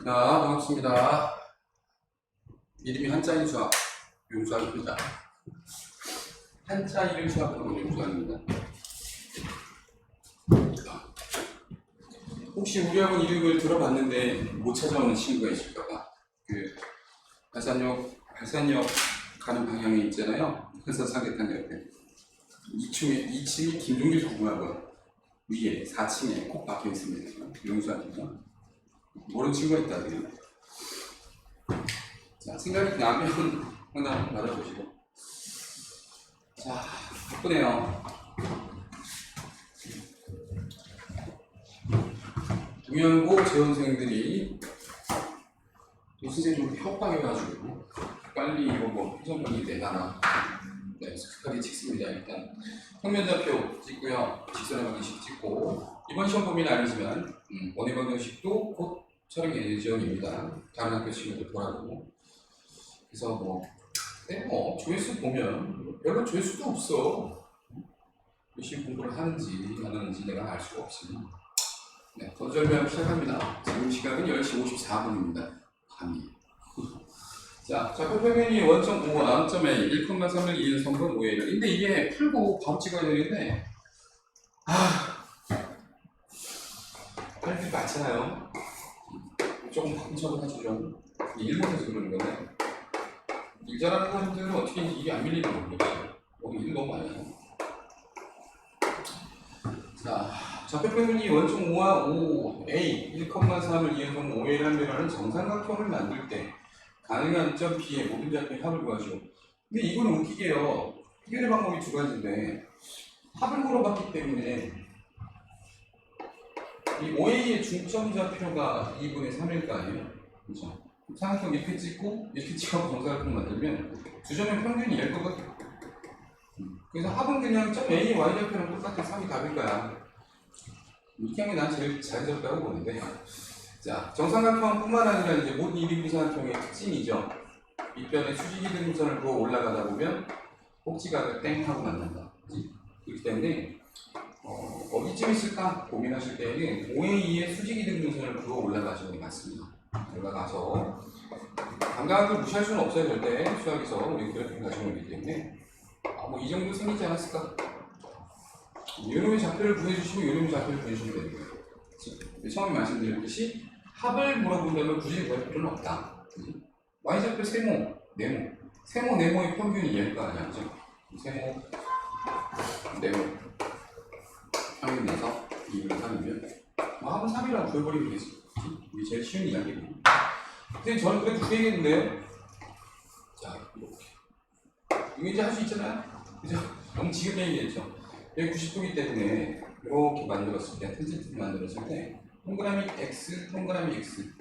자, 반갑습니다. 이름이 한자인 수학, 용수학입니다. 한자 이름 수학으로 용수학입니다. 혹시 우리 학원 이름을 들어봤는데 못 찾아오는 친구가 있을까봐 발산역 가는 방향에 있잖아요. 한산삼계탕 옆에 2층이 김종길 국문학원 위에 4층에 꼭 박혀 있습니다. 용수학입니다. 모르는 친구가 있다고요. 자, 생각이 나면 상담 받아보시고. 자, 바쁘네요. 동양고 재원생들이 선생님을 협박해가지고 빨리 이거 뭐 표정병이 내놔라. 네, 습하게 찍습니다. 일단 평면좌표 찍고요. 직선의 방정식 찍고 이번 시험 범위는 아니지만 원의 방정식도 곧 촬영 예정입니다. 다른 학교 친구들 보라고. 그래서 뭐 조회수 보면 별로 조회수도 없어. 열심히 공부를 하는지 안 하는지 내가 알 수가 없으니. 네, 거절면 시작합니다. 지금 시각은 10시 54분입니다. 밤이. 자, 좌표평면이 원점 5, 나점에 1,3을 2는 3분 5를. 근데 이게 풀고 바로 찍어야 되는데, 할 일 많잖아요. 조금 바꾸자고 하죠, 좀. 일본에서 그러는 건데, 일 잘하는 사람들은 어떻게 이게 안 밀리는 거 모르겠어요. 여기 일 너무 많이 해요. 자, 좌표평면이 원점 5와 5A 1,3을 2는 5A를 한변하는 정삼각형을 만들 때 가능한 점 B의 모든 좌표의 합을 구하시오. 근데 이거는 웃기게요. 해결의 방법이 두 가지인데 합을 물어봤기 때문에 이 OA의 중점 좌표가 2분의 3일 거 아니에요? 그렇죠? 삼각형 이렇게 찍고 이렇게 찍고 정사각형 만들면 두 점의 평균이 1일 것 같아요. 그래서 합은 그냥 점 A, Y 좌표랑 똑같은 3이 답일 거야. 이렇게 하면 난 제일 자연스럽다고 보는데, 자, 정삼각형뿐만 아니라 이제 모든 이등분삼각형의 특징이죠. 밑변에 수직이 등분선을 그어 올라가다 보면 꼭지각을 땡 하고 만난다. 그렇기 때문에 어디쯤 있을까 고민하실 때에는 5A2의 수직이 등분선을 그어 올라가시는 게 맞습니다. 올라가서 감각을 무시할 수는 없어요. 절대 수학에서 우리 그래프를 가지고 있기 때문에 뭐 이 정도 생기지 않았을까? 요놈의 좌표를 구해주시고 요놈의 좌표를 구해주시면 되는 거예요. 처음에 말씀드렸듯이 합을 물어본다면 굳이 구할 필요는 없다. Y좌표 세모, 네모. 세모, 네모의 평균이 얘일 거 아니야. 그죠? 세모, 네모. 평균 내서 2분의 3이면 합은 3이라고 구해버리면 되지. 이게 제일 쉬운 이야기거든요. 근데 저는 그래도 구해야겠는데요? 자, 이렇게. 이거 이제 할 수 있잖아요? 그죠? 너무 지긋얘기했죠? 190도이기 때문에 이렇게 만들었을 때, 텐센트를 만들었을 때 동그라미 X, 동그라미 X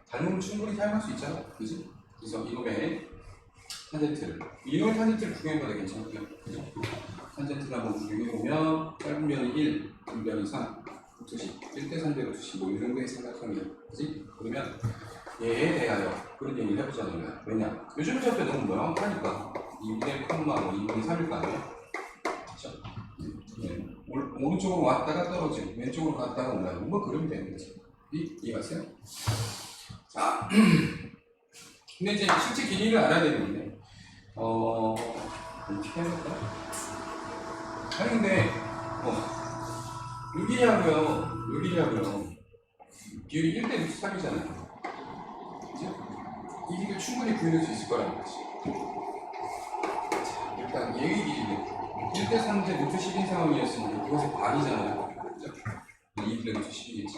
닮으면 충분히 사용할 수 있잖아. 그지? 그래서 이놈의 탄젠트를 구경해봐도 괜찮고요. 그죠? 탄젠트를 한번 구경해보면 짧은 면이 1, 긴 면이 3, 루트식 1대 3대 루트식 뭐 이 정도의 삼각형이에요. 그지? 그러면 얘에 대하여 그런 얘기를 해보자는 거야. 왜냐? 요즘 좌표 너무 명확하니까 2분의 2분의 3일 거 아니에요? 그쵸? 네. 오른쪽으로 왔다가 떨어지고 왼쪽으로 갔다가 올라가고 뭐 그러면 되는 거지. 이해가세요? 자, 근데 이제 실제 길이를 알아야 되는데 어떻게 해볼까? 아니 근데 여기하고요 비율이 1대 3이잖아요. 그죠? 이 길이를 충분히 구해낼 수 있을 거라는 거지. 자, 일단 얘의 길이는 1대 3대 루트 10인 상황이었으니까 그것의 반이잖아요. 그죠? 2분의 루트 10이겠지.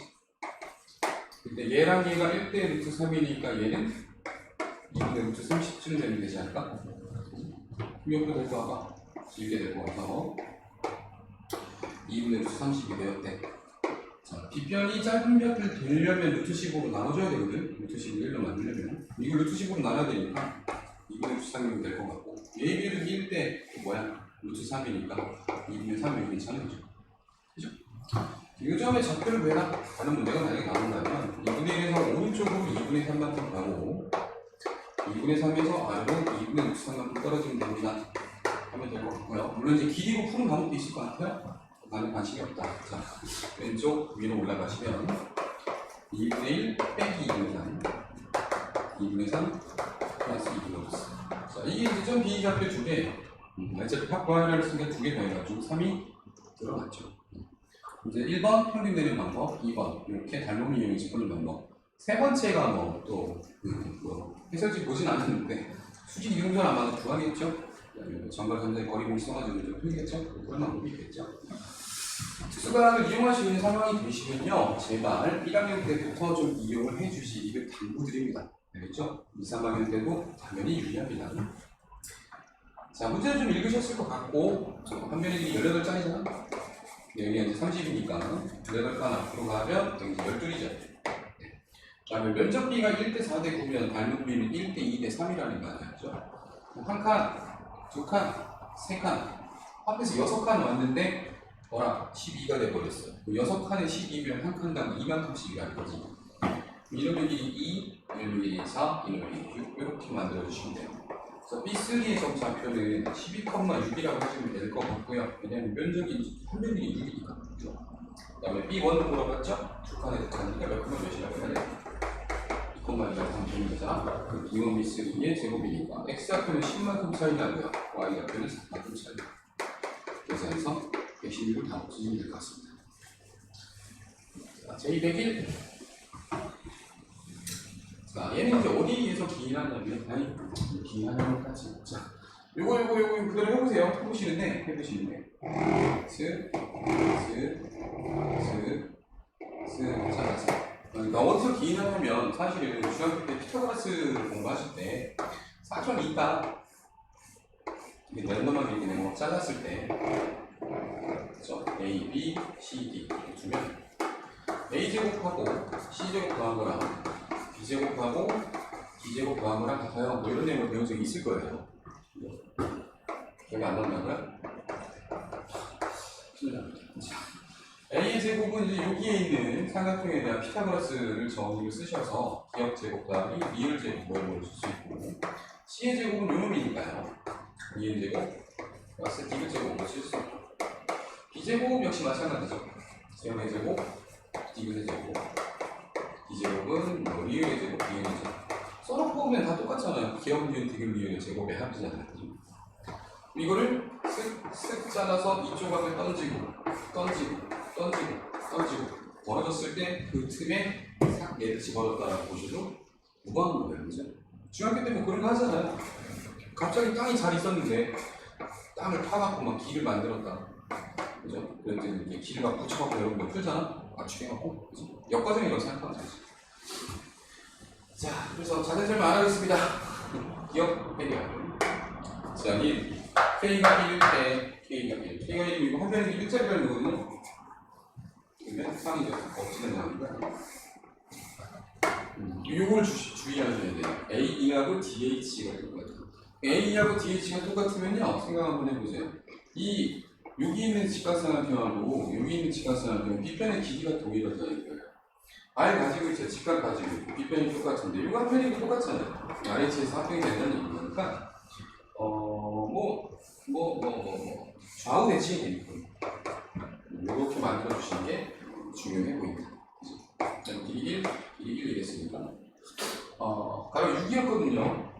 근데 얘랑 얘가 1대 루트 3이니까 얘는 2분의 루트 30쯤 되면 되지 않을까? 이렇게 될 거 같아. 이렇게 될 거 같아. 2분의 루트 30이 되었대. 자, 빗변이 짧은 벽을 되려면 루트 10으로 나눠줘야 되거든. 루트 10을 1로 만들려면. 이걸 루트 10으로 나눠야 되니까 2분의 루트 3이면 될 것 같고. 얘의 비율은 1대 뭐야? 루트 3이니까 2분의 3이면 괜찮은 거죠. 그죠? 요점의 좌표를 구해라 하는 문제가 만약에 나온다면 2분의 1에서 오른쪽으로 2분의 3만큼 가고 2분의 3에서 아래로 2분의 6 3만큼 떨어지면 됩니다 하면 될 것 같고요. 물론 이제 길이로 푸는 방법도 있을 것 같아요. 나는 관심이 없다. 자, 왼쪽 위로 올라가시면 2분의 1 빼기 2분의 3 3 플러스 2분의 5. 자, 이게 이제 점 비좌표 두 개. 어차피 팍 구하려고 했으니까 두 개 더해가지고 3이 들어갔죠. 이제 1번 평균 내리는 방법, 2번 이렇게 닮음을 이용해서 푸는 방법. 세 번째가 뭐 해설지 보진 않았는데 수직 이동전 아마 구하겠죠. 정갈 전자의 거리공이 써가지고 좀 풀겠죠. 그런 방법이 있겠죠. 특수과학을 이용할 수 있는 상황이 되시면요, 제발 1학년 때부터 좀 이용을 해주시기를 당부드립니다. 알겠죠? 2, 3학년 때도 당연히 유리합니다. 자, 문제를 좀 읽으셨을 것 같고, 한변이 18장이잖아? 여기가 이제 30이니까 18칸 앞으로 가면 여기 이제 12이죠. 그 다음에 면적비가 1대 4대 9면 닮음비는 1대 2대 3이라는 거 아니었죠? 한 칸, 두 칸, 세 칸, 합해서 6칸 왔는데 뭐라? 12가 돼버렸어요. 6칸에 12면 한 칸당 2만큼씩이라는 거지. 이놈의 길이 2, 이놈의 길이 4, 이놈의 길이 6 이렇게 만들어주시면 돼요. 그래서 B3의 점차표는 12,6이라고 하시면 될 것 같고요. 왜냐하면 면적이 한 면이 6이니까. 그렇죠? 그 다음에 B1도 물어봤죠? 두 칸에 들어가니까 몇 칸만 몇이라고 해야 돼요? 2,2라고 하면 됩니다. 그 B1, B3의 제곱이니까 X좌표는 10만큼 차이 나고요. Y좌표는 4만큼 차이 나요. 그래서 해서 116을 다 없어지면 될 것 같습니다. 자, 제201. 자, 얘는 이제 어디에서 기인하냐면, 아니, 기인하냐면까지. 자, 요거 그대로 해보세요. 해보시는데. 자, 그러니까 어디서 기인하냐면, 사실은 중학교 때 피타고라스 공부하실 때, 사전 있다. 랜덤하게 이렇게 내가 짜놨을 때, 그렇죠? A, B, C, D 이렇게 두면 A제곱하고 C제곱 더한 거랑 B제곱하고 D제곱 더한 거랑 같아요. 뭐 이런 내용을 배운 적이 있을 거예요. 기억이 안 난다고요? A의 제곱은 이제 여기에 있는 삼각형에 대한 피타고라스를 정의를 쓰셔서 기억 제곱 더하기 리을 제곱 뭘 쓸 수 있고, C의 제곱은 요놈이니까요. 리을 제곱 플러스 디귿 제곱을 쓸 수 있고, B제곱 역시 마찬가지죠. M의 제곱, 디귿의 제곱, D제곱은 뭐 리을의 제곱, 리을의 제곱. 써놓고 보면 다 똑같잖아요. 기억, 리을, 디귿, 리을의 제곱의 합이잖아요. 이거를 쓱 잘라서 이쪽 앞에 던지고 벌어졌을 때 그 틈에 싹 얘를 집어넣었다라고 보셔도 무방한 거예요. 그죠? 중학교 때 뭐 그런 거 하잖아요. 갑자기 땅이 잘 있었는데 땅을 파갖고 막 길을 만들었다. 그죠? 그랬더니 이렇게 길을 막 붙여갖고 여러분들 풀잖아? 맞추게갖고. 그죠? 역과정이라고 생각하면 되지. 자, 그래서 자세히 설명 안 하겠습니다. 기억 해결. 자, 이 K가 1대 K가 1. K가 1이고 한 변이 1자리를 누르면 그러면 3이죠. 없지는 않으니까. 요걸 주의하셔야 돼요. A2하고 DH가 똑같아요. A하고 DH가 똑같으면요, 생각 한번 해보세요. 여기 있는 직각삼각형하고 여기 있는 직각삼각형 B편의 길이가 동일하다는 거예요. R 가지고 있죠. 직각 가지고 있고 B편이 똑같은데 이거 한 편이 똑같잖아요. RH에서 합평이 된다는 얘기니까 좌우 대칭이 되니까 이렇게 만들어 주시는 게 중요해 보입니다. 길이 1 이랬으니까 가로 6이었거든요.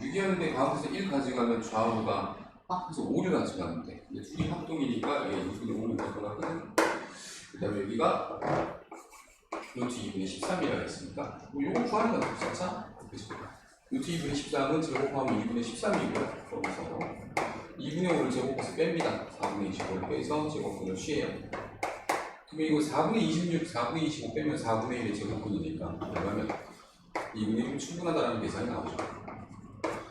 6이었는데 가운데서 1 가져가면 좌우가 합해서 5를 가져가는데 근데 둘이 합동이니까 얘 2분의 5를 가져가거든. 그 다음에 여기가 루트 2분의 13이라고 했으니까 요거 구하는 건 괜찮아? 그죠? 루트 2분의 13은 제곱하면 2분의 13이고요. 거기서 2분의 5를 제곱해서 뺍니다. 4분의 25를 빼서 제곱근을 취해요. 그럼 이거 4분의 26, 4분의 25 빼면 4분의 1의 제곱근이니까 그러면 2분의 1은 충분하다는 계산이 나오죠.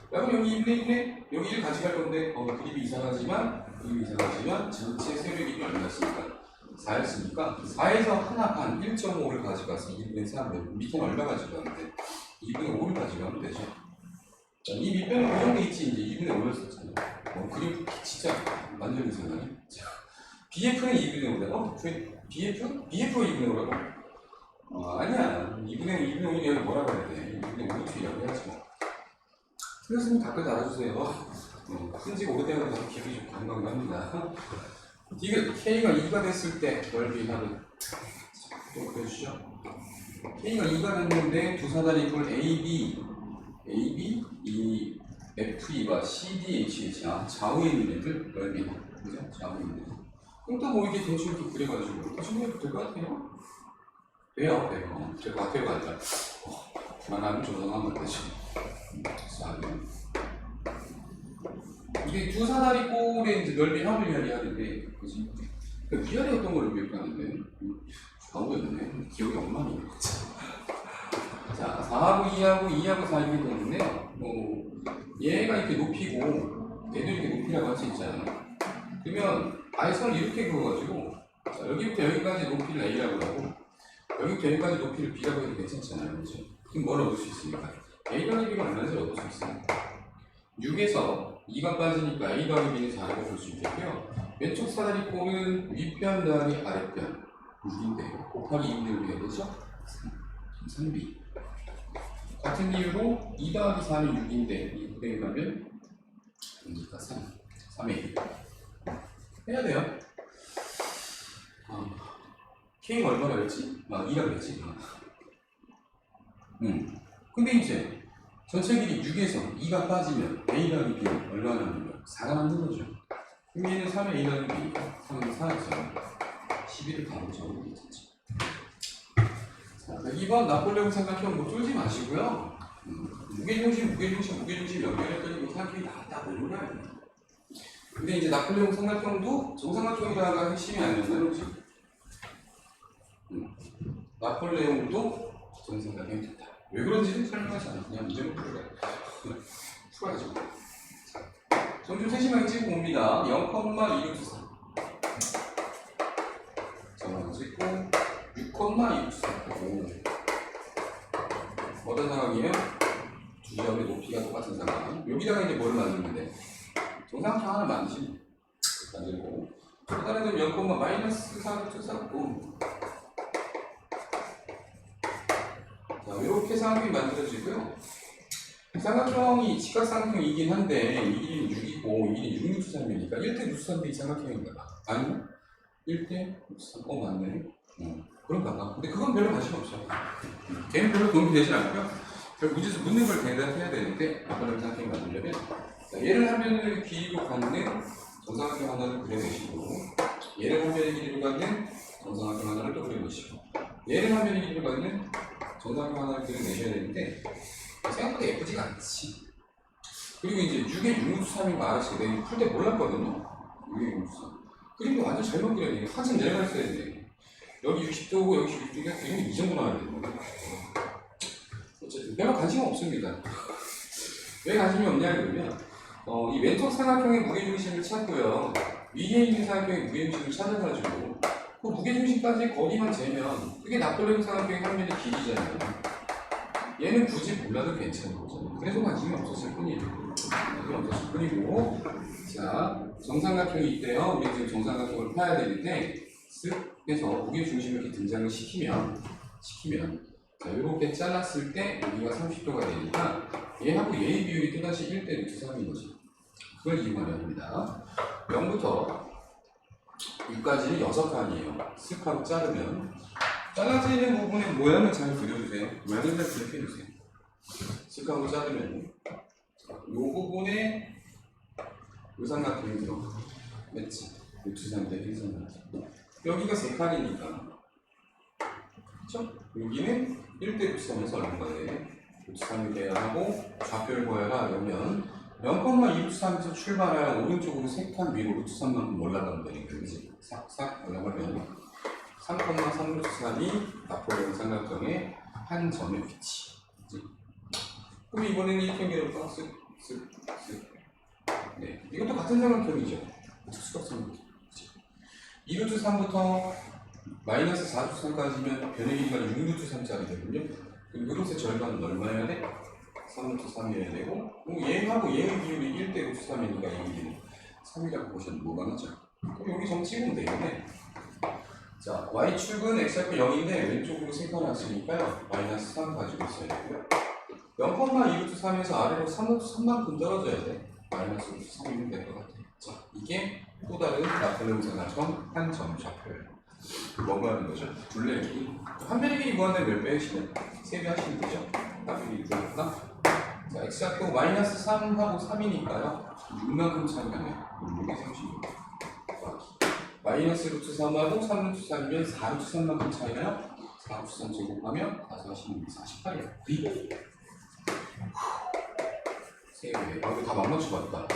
그럼 여기 2분의 1에 여기 1 가져갈 건데 그림이 이상하지만 전체 세력이 얼마였습니까? 4였으니까 4에서 하나 반 1.5를 가져가서 2분의 3을 밑에는 얼마 가져가는데 2분의 5를 가져가면 되죠. 자, 이 밑변은 고정돼 있지 이제 2분의 5를 썼잖아요. 그림 진짜 완전 이상하네. BF는 2분의 5다. BF? BF가 2분의 5라고? 아니야. 2분의 5는 뭐라고 해야 돼? 2분의 5루트라고 해야지 뭐. 틀렸으면 댓글 달아주세요. 큰지가 오래되는 거라서 기분이 좀 건강합니다. K가 2가 됐을 때 넓이 하는 또 그려주죠. K가 2가 됐는데 두 사다리 이꼴 AB, 이 FE와 CDHH 좌우에 있는 애들 넓이다. 그죠? 좌우에 있는 애들. 그럼 또 뭐 이렇게 대충 이렇게 그려가지고 대충 해도 될 것 같아요? 돼요. 될 것 같아요가 아니라 불안하면 조정하면 되죠. 자, 이게 두 사다리 꼴의 이제 넓이 합을 이야기하는데, 그지? 그러니까 위아래 어떤 걸 기억하는데 좌우였네. 기억이 엉망이네. 자, 4하고 2하고 2하고 4 이렇게 되는데요. 얘가 이렇게 높이고 얘도 이렇게 높이라고 할 수 있잖아요. 그러면 아예 선을 이렇게 그어가지고 자, 여기부터 여기까지 높이를 A라고 하고 여기부터 여기까지 높이를 B라고 해도 괜찮잖아요. 그렇죠? 그럼 뭘 얻을 수 있습니까? A 더하기 B가 얼마인지 얻을 수 있어요. 6에서 2가 빠지니까 A 더하기 B는 4라고 볼 수 있겠고요. 왼쪽 사다리 꼴은 위편 더하기 아래편 6인데 곱하기 2분의 1이 되죠? 3B 같은 이유로 2 더하기 4는 6인데 2 900에 가면 여기가 3의 1 해야 돼요. K가 얼마나 그랬지? 2라고 그랬지? 근데 이제 전체 길이 6에서 2가 빠지면 A 더하기 B는 얼마나 남는 거야? 4가 남는 거죠. 그럼 얘는 3의 A 더하기 B니까 3은 4죠. 11을 바로 적으면 되겠지. 자, 2번 나폴레옹 삼각형 뭐 쫄지 마시고요. 무게중심 연결했더니 뭐 삼각형이 나왔다 뭐 이런 거 아니에요. 근데 이제 나폴레옹 삼각형도 정삼각형이라가 핵심이 아니었나요, 혹시? 나폴레옹도 정삼각형이 됐다. 왜 그런지는 설명하지 않아. 그냥 문제는 풀어가지고. 자, 점 좀 세심하게 찍고 봅니다. 0,2루트3 점을 찍고 6,2루트3 어떤 상황이에요? 두 점의 높이가 똑같은 상황. 여기다가 이제 뭘 만드는데 정삼각형 하나 만들고 또 다른 점 0,-4루트 3 자, 이렇게 삼각형이 만들어지고요. 삼각형이 직각삼각형이긴 한데 이 길이는 6이고 이 길이는 6루트 3이니까 1대 루트 3대 이 삼각형인가 봐. 아니면 1대 루트 3. 맞네. 그런가 봐. 근데 그건 별로 관심 없어. 걔는 별로 도움이 되진 않고요. 문제에서 묻는 걸 대답해야 되는데 그런 삼각형이 만들려면 자, 얘를 하면을 길이로 갖는 정삼각형 하나를 그려내시고 얘를 하면의 길이로 갖는 정삼각형 하나를 또 그려내시고 얘를 하면의 길이로 갖는 정삼각형 하나를 그려내셔야 되는데 생각보다 예쁘지가 않지. 그리고 이제 6의 6루트 3인 거 알았어요. 내가 풀 때 몰랐거든요. 6의 6루트 3. 그림도 완전 잘못 그려야 돼. 한참 내려갔어야 돼. 여기 60도고 여기 60도니까 그림이 이 정도 나와야 되는 거야. 어쨌든 별로 관심은 없습니다. 왜 관심이 없냐 그러면 이 왼쪽 삼각형의 무게중심을 찾고요. 위에 있는 삼각형의 무게중심을 찾아가지고 그 무게중심까지 거리만 재면 그게 나폴레옹 삼각형의 한 면의 길이잖아요. 얘는 굳이 몰라도 괜찮은 거잖아요. 그래서 관심이 없었을 뿐이에요. 자, 정삼각형이 있대요. 우리 지금 정삼각형을 파야 되는데 쓱 해서 무게중심을 이렇게 등장을 시키면 자, 이렇게 잘랐을 때 여기가 30도가 되니까 얘하고 얘의 비율이 또다시 1대 루트 3인 거지. 그걸 이용하려 합니다. 0부터 6까지는 6칸이에요. 쓱 하고 자르면 잘라지는 부분의 모양을 잘 그려주세요. 모양을 잘 그려주세요. 쓱 하고 자르면 이 부분에 요삼각형이 들어가. 맞지? 루트 3대 1삼각형. 여기가 3칸이니까 그쵸? 여기는 1대 루트 3에서 얼마인데 루트 3이 돼야 하고 좌표를 보여라 그러면 0,2 루트 3에서 출발하여 오른쪽으로 3칸 위로 루트 3만큼 올라가면 되니까 그치? 싹싹 올라가면 3,3 루트 3이 나폴레옹 삼각형의 한 점의 위치 그치? 그럼 이번에는 이렇게 연결할까? 쓱 네, 이것도 같은 삼각형이죠. 특수각삼각형 2루트 3부터 마이너스 4루트 3까지면 변의 길이가 6루트 3짜리 되거든요. 그럼 이것의 절반은 얼마여야 돼? 3루트 3이어야 되고 얘하고 얘의 비율이 1대 루트 3이니까 얘의 비율은 3이라고 보시면 뭐가 나죠? 그럼 여기 점 찍으면 되겠네. 자, y축은 x좌표 0인데 왼쪽으로 3칸 왔으니까요. 마이너스 3 가지고 있어야 되고요. 0,2루트 3에서 아래로 3루트 3만큼 떨어져야 돼. 마이너스 루트 3이면 될 것 같아요. 자, 이게 또 다른 나폴레옹 삼각형 한 점 좌표예요. 뭐 구하는 거죠? 둘레의 길이. 한 변의 길이 구한다면 몇 배 하시면? 3배 하시면 되죠? 한 변의 길이 구하니까. 자, x좌표 마이너스 3하고 3이니까요. 6만큼 차이가 나요. 6에 세우시면 돼요. 마이너스 루트 3하고 3 루트 3이면 4 루트 3만큼 차이나요? 4 루트 3 제곱하면 4, 4, 48이에요. 세 배. 이거 다 막맞춰봤다.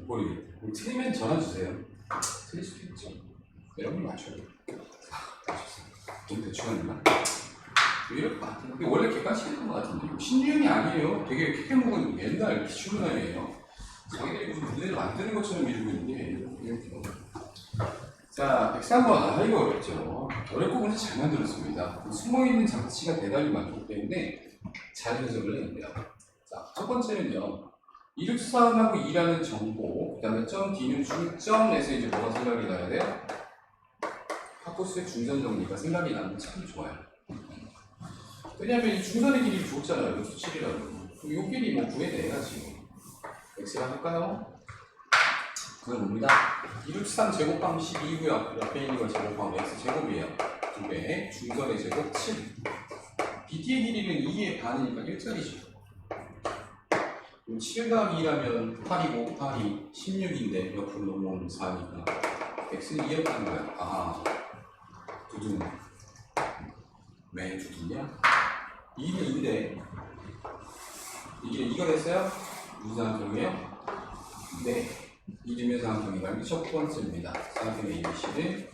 모르겠다. 틀리면 전화주세요. 틀릴 수도 있죠. 여러분 맞춰요. 좀 대충 하나? 이럴 것 같아요. 근데 원래 객관식이었던 것 같은데 신유형이 아니에요. 되게 캐캐목은 옛날 기출문항이에요. 자기들이 무슨 문제를 만드는 것처럼 이루고 있는데 이렇게. 자, 103번. 이거 어렵죠. 어렵고 문제 잘 만들었습니다. 숨어있는 장치가 대단히 많기 때문에 잘 해석을 해야 돼요. 자, 첫 번째는요. 2루트3하고 2라는 정보, 그 다음에 점 D는 중점에서 이제 뭐가 생각이 나야 돼요? 하코스의 중선 정리가 생각이 나는 게 참 좋아요. 왜냐면 이 중선의 길이 줬잖아요. 루트 7이라고. 그럼 이 길이 뭐 구해내야 지금. x랑 할까요? 그건 뭡니다. 2루트3 제곱하면 12고요. 옆에 있는 걸 제곱하면 x 제곱이에요. 2배, 중선의 제곱 7. BT의 길이는 2의 반이니까 1짜리죠. 7 더하기 2라면 8이고 8이 16인데 옆으로 넘어오면 4니까 x는 2였다는 거야. 아, 두둥. 왜 두둥이야? 2는 2인데 이게 2가 됐어요? 무슨 삼각형이에요? 네. 이등변 삼각형이라는 게 첫 번째입니다. 삼각형의 ABC는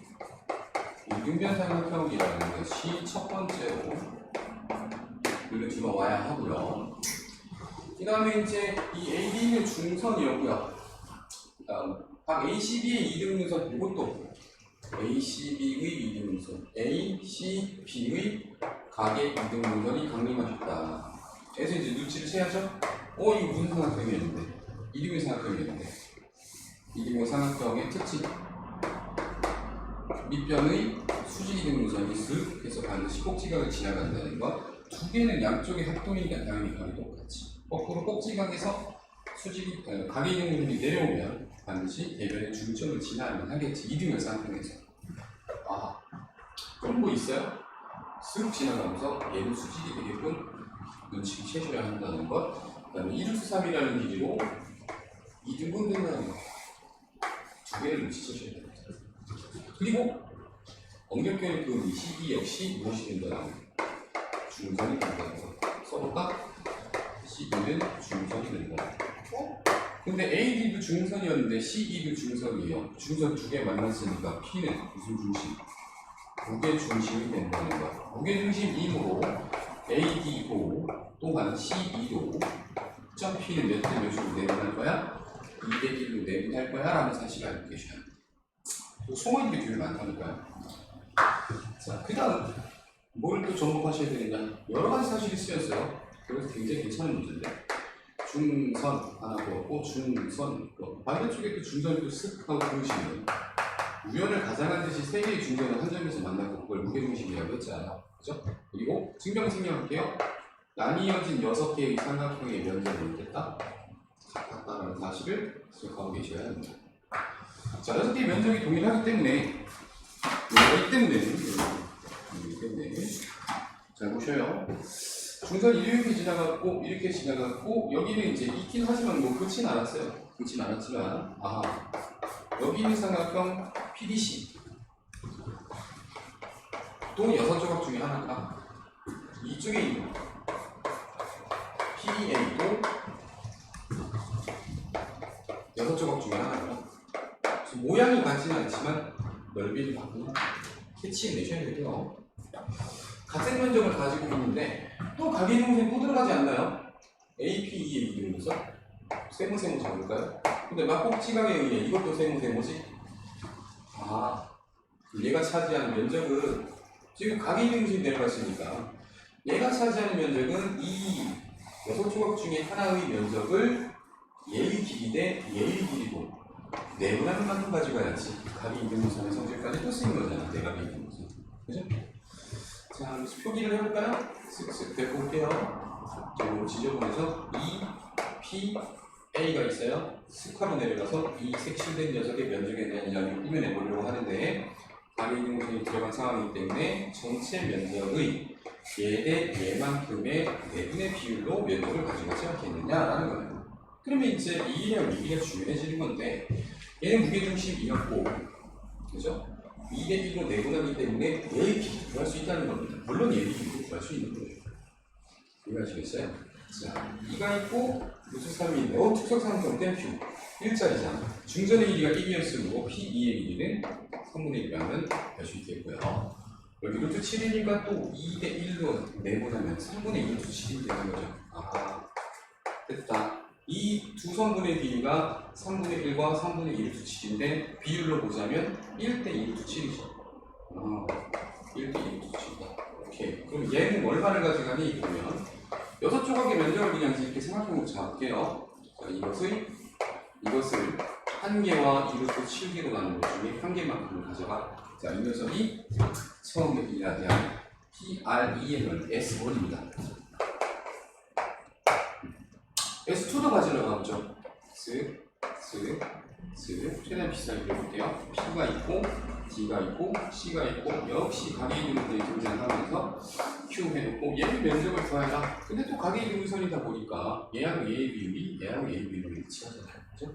이등변 삼각형이라는 것이 첫 번째로 여기로 들어와야 하고요. 그 다음에 이제 이 AD는 중선이었고요. 그 다음 각 ACB의 이등분선 이것도 ACB의 이등분선 ACB의 각의 이등분선이 강림하셨다. 그래서 이제 눈치를 채야죠. 이거 무슨 삼각형이었는데? 이등분 삼각형이었는데 이등분 삼각형의 특징 밑변의 수직 이등분선이 쓱 해서 반드시 꼭지각을 지나간다는 것. 두 개는 양쪽의 합동이니까 당연히 각이 똑같지. 거꾸로 꼭지각에서 수직이 각의 이등분선이 내려오면 반드시 대변의 중점을 지나야만 하겠지. 이등변 삼각형에서. 아, 그럼 뭐 있어요? 쓱 지나가면서 얘는 수직이 되게끔 눈치를 채셔야 한다는 것. 그 다음에 2루트3이라는 길이로 2등분 된다는 것. 두 개를 눈치채셔야 됩니다. 그리고 엄격견의 그 12 역시 무엇이 된다는 것. 중선이 된다는 것. 써볼까? 12는 중선이 된다. 근데 AD도 중선이었는데 CE도 중선이에요. 중선 두 개 만났으니까 P는 무슨 중심? 무게 중심이 된다는 것. 무게 중심 2로 AD도 또한 CE도 점 P는 몇 대 몇으로 내분할 거야? 2대1로 내분할 거야? 라는 사실을 알고 계셔야 합니다. 소모임도 되게 많다니까요. 자, 그 다음 뭘 또 접목하셔야 되느냐? 여러 가지 사실이 쓰였어요. 그래서 굉장히 괜찮은 문제인데 중선 하나 그었고 중선 반대쪽에 또 중선이 또 쓱 하고 그러시면 우연을 가장한 듯이 세 개의 중선을 한 점에서 만났고 그걸 무게중심이라고 했잖아요. 그죠? 그리고 증명생략할게요. 나뉘어진 6개의 삼각형의 면적을 이렇다 같다라는 사실을 기억하고 계셔야 합니다. 자, 6개의 면적이 동일하기 때문에 잘 보셔요. 중선 이렇게 지나갔고 여기는 이제 있긴 하지만 뭐 그렇진 않았어요. 그렇진 않았지만 여기 있는 삼각형 PDC 또 6조각 중에 하나가 이쪽에 있는 PDA도 6조각 중에 하나가 모양이 같지는 않지만 넓이를 바꾸는 캐치해내셔야 돼요. 같은 면적을 가지고 있는데 또 각의 이등분선이 또 들어가지 않나요? APE의 이등분선? 세모세모 잡을까요? 근데 막꼭지각에 의해 이것도 세모세모지? 얘가 차지하는 면적은 지금 각의 이등분선이 내려갔으니까 얘가 차지하는 면적은 이 6조각 중에 하나의 면적을 얘의 길이 대 얘의 길이고 내분하는 만큼 가져가야지 각의 이등분선의 성질까지 또 쓰인 거잖아. 내각의 이등분선. 그죠? 자, 표기를 해볼까요? 쓱쓱 대볼게요. 좀 지저분해서 2, P, A가 있어요. 스카로 내려가서 이 색칠된 녀석의 면적에 대한 이야기를 꾸며내보려고 하는데 가계이등분선이 들어간 상황이기 때문에 전체 면적의 얘 대 얘만큼의 내분의 비율로 면적을 가져가지 않겠느냐라는 거예요. 그러면 이제 이랑 위기가 중요해지는 건데 얘는 무게중심 2였고 그죠? 2대 1로 내분하기 때문에 얘의 비를 구할 수 있다는 겁니다. 물론 얘의 비를 구할 수 있는 거죠. 이해하시겠어요? 자, 2가 있고 루트 3이 있네. 특성상품 땡큐. 1짜리잖아. 중전의 길이가 1이었으므로 P2의 길이는 3분의 1이라면 알 수 있겠고요. 여기 루트 7이니까 또 2대 1로 내분하면 3분의 2 루트 7이 되는 거죠. 아, 됐다. 이 두 성분의 비율가 3분의 1과 3분의 2 루트 7인데 비율로 보자면 1대 2 루트 7이죠. 1대 2 루트 7이다. 오케이. 그럼 얘는 얼마를 가져가니? 보면 6조각의 면적을 그냥 이렇게 생각해보고 잡을게요. 자, 이것을 1개와 2루트 7개로 나눈 것 중에 1개만큼을 가져가. 자, 이 녀석이 처음에 이에 대한 PREM은 S1입니다. S2도 가지러 가보죠. 최대한 비슷하게 그려볼게요. P가 있고, D가 있고, C가 있고, 역시 가계이등분선이 등장하면서 Q 해놓고 얘의 면적을 구하라. 근데 또 가계이등분선이다 보니까 얘하고 얘의 비율이 일치하잖아요. 그죠?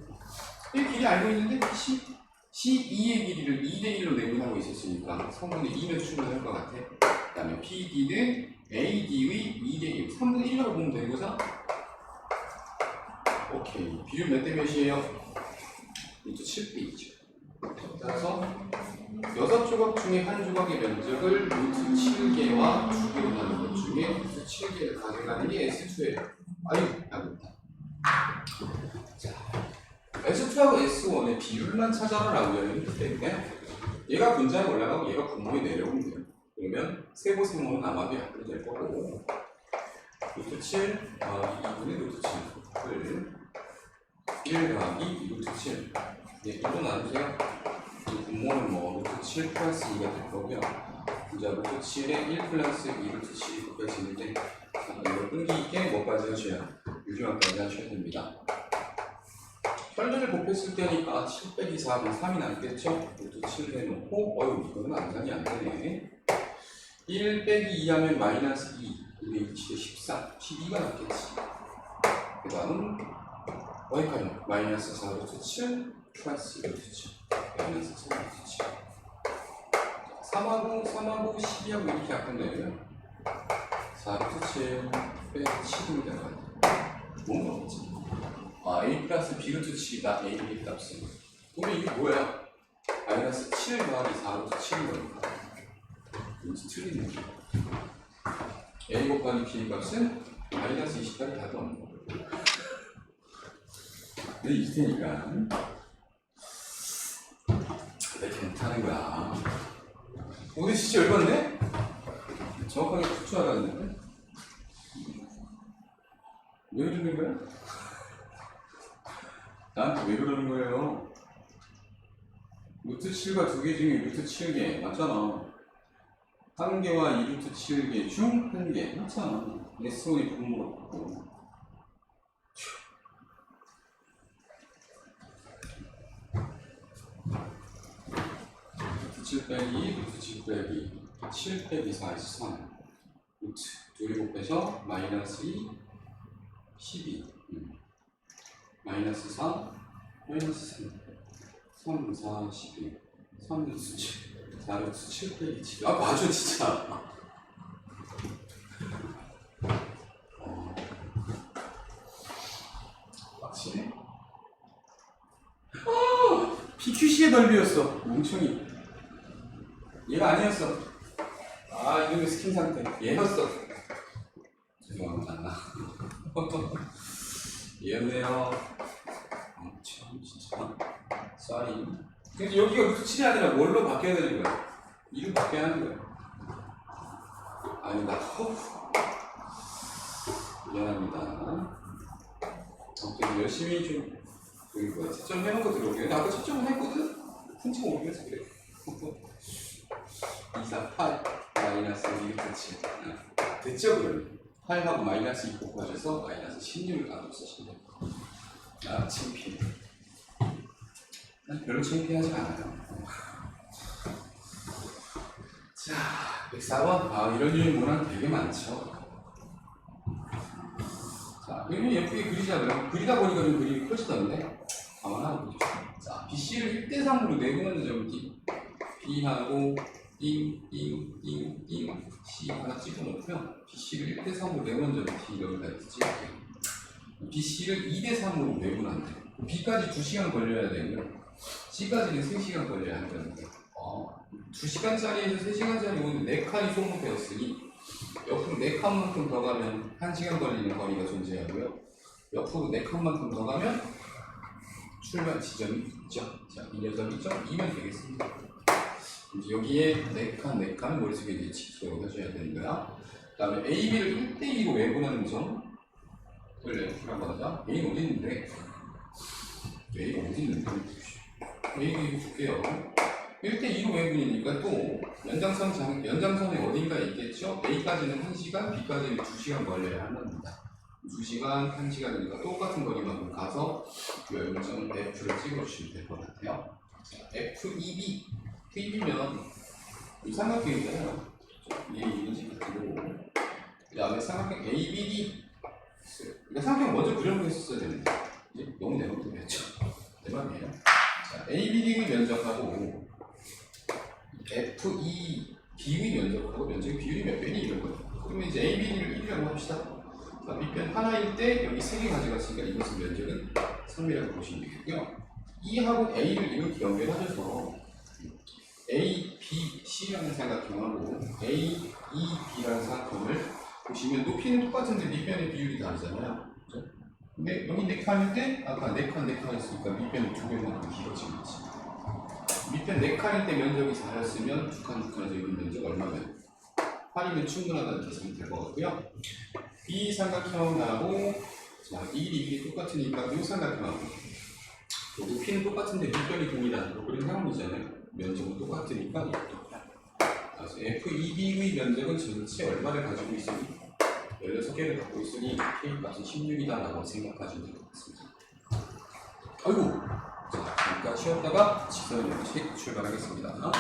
이 길이 알고 있는데 C2의 길이를 2대 1로 내분하고 있었으니까 3분의 2면 충분할 것 같아. 그 다음에 PD는 AD의 2대 1, 3분의 1이라고 보면 되는 거죠? 오케이. 비율 몇 대 몇이에요? 루트 7대이죠. 따라서 6조각 중에 한 조각의 면적을 루트 7개와 2개로 나눈 것 중에 루트 7개를 가져가는 게 S2예요. 아유, 나겠다. 자, S2하고 S1의 비율만 찾아라라고 했기 때문에 얘가 분자에 올라가고 얘가 분모에 내려오면 돼요. 그러면 세보세모는 아마도 약분이 될 거고 루트 7 2분의 루트 7을 1 더하기 루트 7 네, 1로 나누세요. 이 분모는 뭐 루트 7 플러스 2가 될 거고요. 이제 루트 7에 1 플러스 2 루트 7이 곱해지는데 이걸 끈기 있게 뭐까지 하셔야 유리화까지 하셔야 됩니다. 혈전을 곱했을 때니까 7 빼기 4하면 3이 남겠죠? 루트 7 해놓고 어휴 이거는 암산이 안 되네. 1 빼기 2 하면 마이너스 2 2의 7에 14 12가 남겠지. 그 다음 어디까지? 마이너스 4 루트 7 플러스 2 루트 7 마이너스 3 루트 7 3하고 12하고 이렇게 약분되면 4 루트 7 빼기 7이 될 것 같아요. 뭔가 없지? A 플러스 B 루트 7이다. A의 값은 그러면 이게 뭐야? 마이너스 7 더하기 4 루트 7인 거니까 왠지 틀리네. A 곱하기 B 값은 마이너스 20까지 다 더하는 거예요. 근데 있을 테니까 왜 괜찮은 거야. 오늘 진짜 열받네? 정확하게 풀 줄 알았는데 왜 그러는 거야? 나한테 왜 그러는 거예요? 루트 7과 2개 중에 루트 7개 맞잖아. 1개와 2루트 7개 중 1개 맞잖아. S1이 분모가 없고 루트 7 빼기 루트 7 빼기 7 빼기 4에서 3 루트 둘이 곱해서 마이너스 2 12 마이너스 3 마이너스 3 3 4 12 3 루트 7 4 루트 7 빼기 7 아 맞아 진짜. 확실해? PQC의 넓이였어 뭉청이. 얘가 아니었어. 아 이놈의 스킨 상태 얘였어. 죄송합니다. 얘였네요. 참 진짜 쏘리. 그래서 여기가 루트 7이 아니라 뭘로 바뀌어야 되는 거야? 2로 바뀌어야 하는 거야. 아니다. 미안합니다. 아무튼 열심히 좀 저기 뭐야 채점 해놓은 거 들어오게. 아까 채점을 했거든? 푼치고 오면서 그래. 2, 4, 8 마이너스 2루트 7 됐죠 그러면? 8하고 마이너스 2 곱하셔서 마이너스 16을 가져쓰시면 됩니다. 아, 창피해. 난 별로 창피하지 않아요. 자, 104번. 아, 이런 유형 문항 되게 많죠. 자, 그림을 예쁘게 그리자고요. 그리다 보니까 좀 그림이 커지던데. 가만 보죠. 자, BC를 1대3으로 내보는 점이 B하고 띵띵띵띵 C 하나 찍어놓고요. BC를 1대3으로 내보는 점이 D 여기까지 찍을게요. BC를 2대3으로 내분한대. B까지 2시간 걸려야 되고요. C까지는 3시간 걸려야 한다는데. 2시간짜리에서 3시간짜리 오는 4칸이 소모되었으니 옆으로 4칸만큼 더 가면 1시간 걸리는 거리가 존재하고요. 옆으로 4칸만큼 더 가면 출발 지점이 있죠. 자, 이 녀석이 점 2면 되겠습니다. 이제 여기에 4칸 머릿속에 이제 집중을 해줘야 되는 거야. 그 다음에 A, B를 1대2로 외분하는 점을 F라고 하자. A는 어디 있는데? A가 어디 있는데? A가 이거 줄게요. 1대2로 외분이니까 또 연장선에 어딘가에 있겠죠? A까지는 1시간, B까지는 2시간 걸려야 한답니다. 2시간, 1시간이니까 똑같은 거리만큼 가서 요점은 F를 찍어주시면 될 것 같아요. 자, FEB. FEB면 이 삼각형이잖아요. 얘 이미지 같고 그 다음에 삼각형 ABD. 그러니까 삼각형 먼저 그려놓겠어야 되는데 이제 너무 내놓겠죠. 대박이에요. 자, ABD의 면적하고 FEB의 면적하고 면적의 비율이 몇 변이 이런 거예요. 그러면 이제 ABD를 1이라고 합시다. 자, 밑변 하나일 때 여기 3개 가져갔으니까 이것은 면적은 3이라고 보시면 되겠고요. E하고 A를 이렇게 연결하셔서 A, B, C라는 삼각형하고 A, E, B라는 삼각형을 보시면 높이는 똑같은데 밑변의 비율이 다르잖아요. 그렇죠? 근데 여기 4칸일 때 아까 4칸 했으니까 밑변이 2배만큼 길어지겠지. 밑변 4칸일 때 면적이 4였으면 2칸에서 여기 면적 얼마면 8이면 충분하다는 계산이 될 것 같고요. 이 삼각형하고 자, 이 똑같으니까 이 삼각형하고 높이는 똑같은데 밑변이 동일한 그런 상황이잖아요. 면적은 똑같으니까 이것도 그래서 FEB의 면적은 전체 얼마를 가지고 있으니 16개를 갖고 있으니 K값은 16이다 라고 생각하시면 될 것 같습니다. 아이고! 자, 잠깐 쉬었다가 직선 연식 출발하겠습니다.